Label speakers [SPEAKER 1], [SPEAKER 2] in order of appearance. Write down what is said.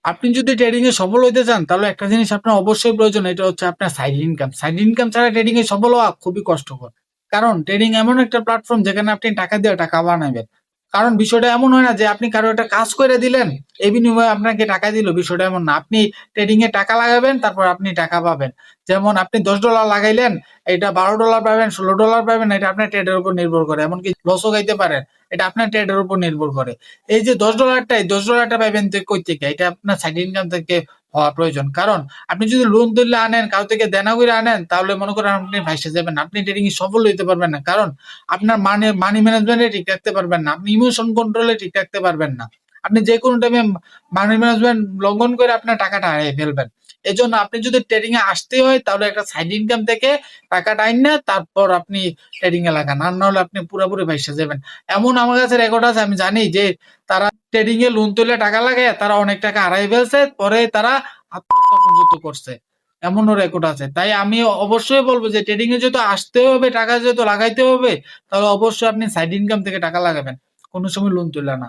[SPEAKER 1] আপনি যদি ট্রেডিং এ সফল হইতে চান তাহলে একটা জিনিস আপনার অবশ্যই প্রয়োজন, এটা হচ্ছে আপনার সাইড ইনকাম। সাইড ইনকাম ছাড়া ট্রেডিং এ সফল হওয়া খুবই কষ্টকর। কারণ ট্রেডিং এমন একটা প্ল্যাটফর্ম যেখানে আপনি টাকা দিয়ে টাকা বানাবেন। কারণ বিষয়টা এমন হয় না যে আপনি কারো একটা কাজ করে দিলেন, এই বিনিময়ে আপনাকে টাকা দিল, বিষয়টা এমন না। আপনি ট্রেডিং এ টাকা লাগাবেন, তারপর আপনি টাকা পাবেন। যেমন আপনি $10 লাগাইলেন, এটা $12 পাবেন, $16 পাবেন, এটা আপনার ট্রেডের উপর নির্ভর করে। এমনকি লসও খাইতে পারেন, এটা আপনার ট্রেডের উপর নির্ভর করে। এই যে $10 পাইবেন কই থেকে? এটা আপনার সাইড ইনকাম থেকে হওয়া প্রয়োজন। কারণ আপনি যদি লোন তুললে আনেন, কারো থেকে দেনা করে আনেন, তাহলে মনে করেন আপনি ফাইসে যাবেন। আপনি ট্রেডিং এ সফল হইতে পারবেন না। কারণ আপনার মানি ম্যানেজমেন্টে ঠিক রাখতে পারবেন না। আপনি ইমোশন কন্ট্রোলে ঠিক রাখতে পারবেন না। আপনি যেকোনো টাইমে মানি ম্যানেজমেন্ট লঙ্ঘন করে আপনার টাকাটা হারিয়ে ফেলবেন। এজন্য আপনি যদি ট্রেডিং এ আসতে হয় তাহলে একটা সাইড ইনকাম থেকে টাকাটা আইনা তারপর আপনি ট্রেডিং এ লাগান। আর না হলে আপনি পুরাপুরি ফাইসা যাবেন। এমন আমার কাছে রেকর্ড আছে, আমি জানি যে তারা ট্রেডিং এ লোন তুলে টাকা লাগায় তারা অনেক টাকা হারাই ফেলছে, পরে তারা আত্মহত্যা পর্যন্ত করছে। এমনও রেকর্ড আছে। তাই আমি অবশ্যই বলবো যে ট্রেডিং এ যেহেতু আসতে হবে, টাকা যেহেতু লাগাইতে হবে, তাহলে অবশ্যই আপনি সাইড ইনকাম থেকে টাকা লাগাবেন, কোনো সময় লোন তুলে না।